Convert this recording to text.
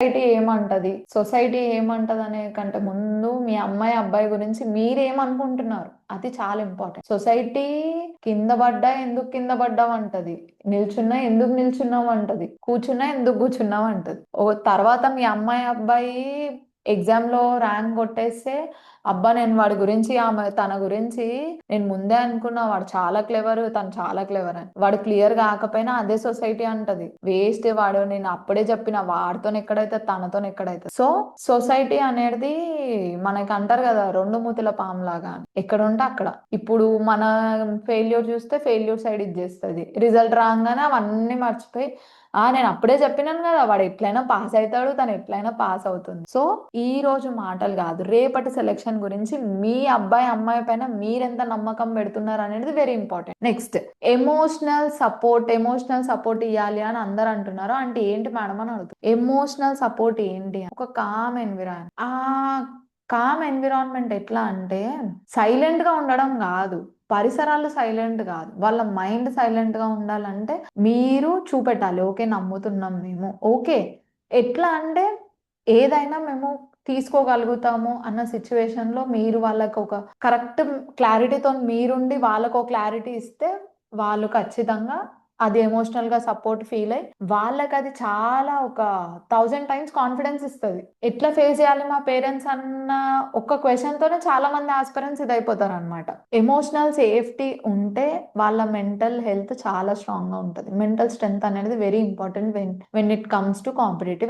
Society ఏమంటది అనే కంటే ముందు మీ అమ్మాయి అబ్బాయి గురించి మీరేమనుకుంటున్నారు అది చాలా ఇంపార్టెంట్. సొసైటీ కింద పడ్డా ఎందుకు కింద పడ్డావు అంటది, నిల్చున్నా ఎందుకు నిల్చున్నావు అంటది, కూర్చున్నా ఎందుకు కూర్చున్నావు అంటది. ఓ తర్వాత మీ అమ్మాయి అబ్బాయి ఎగ్జామ్ లో ర్యాంక్ కొట్టేస్తే అబ్బా నేను వాడి గురించి తన గురించి నేను ముందే అనుకున్నా వాడు చాలా క్లెవర్, తను చాలా క్లెవర్ అని. వాడు క్లియర్ కాకపోయినా అదే సొసైటీ అంటది వేస్ట్ వాడు, నేను అప్పుడే చెప్పిన వాడితో ఎక్కడైతే తనతో ఎక్కడైతే. సో సొసైటీ అనేది మనకి అంటారు కదా రెండు మూతుల పాము లాగా అని, ఎక్కడ ఉంటే అక్కడ. ఇప్పుడు మన ఫెయిల్యూర్ చూస్తే ఫెయిల్యూర్ సైడ్ ఇచ్చేస్తుంది, రిజల్ట్ రాగానే అవన్నీ మర్చిపోయి నేను అప్పుడే చెప్పినాను కదా వాడు ఎట్లయినా పాస్ అవుతాడు, తను ఎట్లయినా పాస్ అవుతుంది. సో ఈ రోజు మాటలు కాదు, రేపటి సెలక్షన్ గురించి మీ అబ్బాయి అమ్మాయి పైన మీరెంత నమ్మకం పెడుతున్నారు అనేది very important. Next emotional support ఇవ్వాలి అని అందరు అంటున్నారు, అంటే ఏంటి మేడం అని అడుగుతారు. ఎమోషనల్ సపోర్ట్ ఏంటి, ఒక కామ్ ఎన్విరాన్మెంట్ ఎట్లా అంటే సైలెంట్ గా ఉండడం కాదు, పరిసరాలు సైలెంట్ కాదు, వాళ్ళ మైండ్ సైలెంట్ గా ఉండాలంటే మీరు చూపెట్టాలి ఓకే నమ్ముతున్నాం మేము, ఓకే ఎట్లా అంటే ఏదైనా మేము తీసుకోగలుగుతాము అన్న సిచ్యువేషన్ లో మీరు వాళ్ళకు ఒక కరెక్ట్ క్లారిటీతో మీరుండి వాళ్ళకు క్లారిటీ ఇస్తే వాళ్ళు ఖచ్చితంగా అది ఎమోషనల్ గా సపోర్ట్ ఫీల్ అయ్యి వాళ్ళకి అది చాలా ఒక 1000 times కాన్ఫిడెన్స్ ఇస్తుంది. ఎట్లా ఫేస్ చేయాలి మా పేరెంట్స్ అన్న ఒక్క క్వశ్చన్ తోనే చాలా మంది ఆస్పిరెంట్స్ ఇది అయిపోతారు అనమాట. ఎమోషనల్ సేఫ్టీ ఉంటే వాళ్ళ మెంటల్ హెల్త్ చాలా స్ట్రాంగ్ గా ఉంటుంది. మెంటల్ స్ట్రెంగ్త్ అనేది very important when it comes to competitive